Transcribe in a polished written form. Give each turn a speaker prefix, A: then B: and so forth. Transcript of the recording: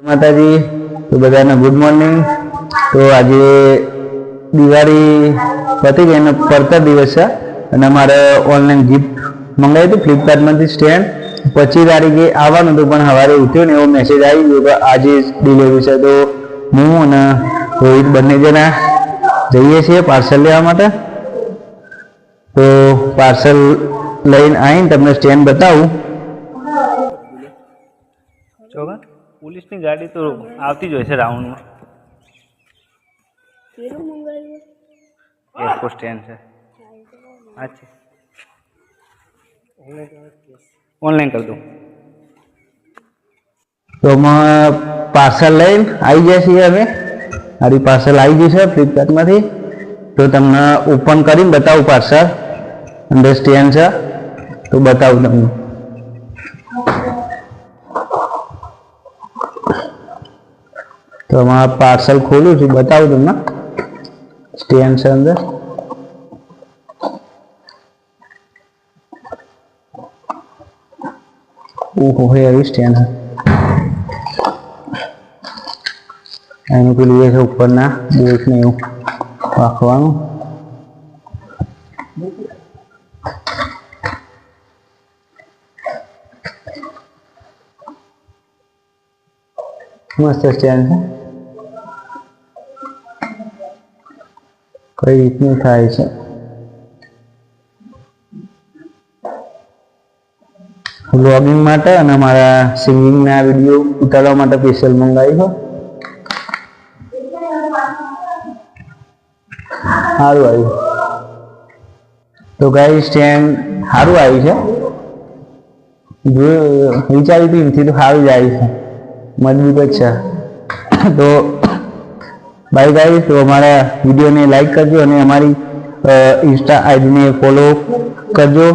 A: માતાજી, તો બધાને ગુડ મોર્નિંગ। તો આજે દિવાળી પતી ગઈ અને પડતા દિવસ છે અને અમારે ઓનલાઈન ગિફ્ટ મંગાવી હતી ફ્લિપકાર્ટમાંથી સ્ટેન્ડ 25 તારીખે આવવાનું હતું, પણ સવારે ઉઠ્યો ને એવો મેસેજ આવી ગયો કે આજે ડિલિવરી છે। તો હું અને રોહિત બંને જણા જઈએ છીએ પાર્સલ લેવા માટે। તો પાર્સલ લઈને આવીને તમને સ્ટેન્ડ બતાવું। पुलिसनी गाड़ी तो आती जो है राउंड में एयरपोर्ट स्टैंड से। अच्छा, ऑनलाइन कर दो। तो मैं पार्सल लઈને આવી ગયા છીએ હવે। મારી પાર્સલ આવી ગઈ છે ફ્લિપકાર્ટમાંથી। તો તમને ઓપન કરીને બતાવું પાર્સલ, અંદર સ્ટેન્ડ છે તો બતાવું તમને। तो मैं पार्सल खोलू छू, बताऊँ तुमने स्टैंड से अंदर। ओहो है अभी स्टैंड है एने के लिए से ऊपर ना बोल्ट ने રાખવાનું। मस्त स्टैंड है, कई રીતનું થાય છે। વ્લોગિંગ માટે અને મારા સિંગિંગના વિડીયો ઉતારવા માટે સ્પેશિયલ મંગાવી છે। સારું આવ્યું તો ગાઈસ, સ્ટેન્ડ સારું આવ્યું છે। જો વિચાર્યું હતું એમથી તો સારું જ આવ્યું છે, મજબૂત જ છે। તો बाय गाइस, तो हमारा वीडियो ने लाइक करजो और हमारी इंस्टा आईडी ने फॉलो करजो।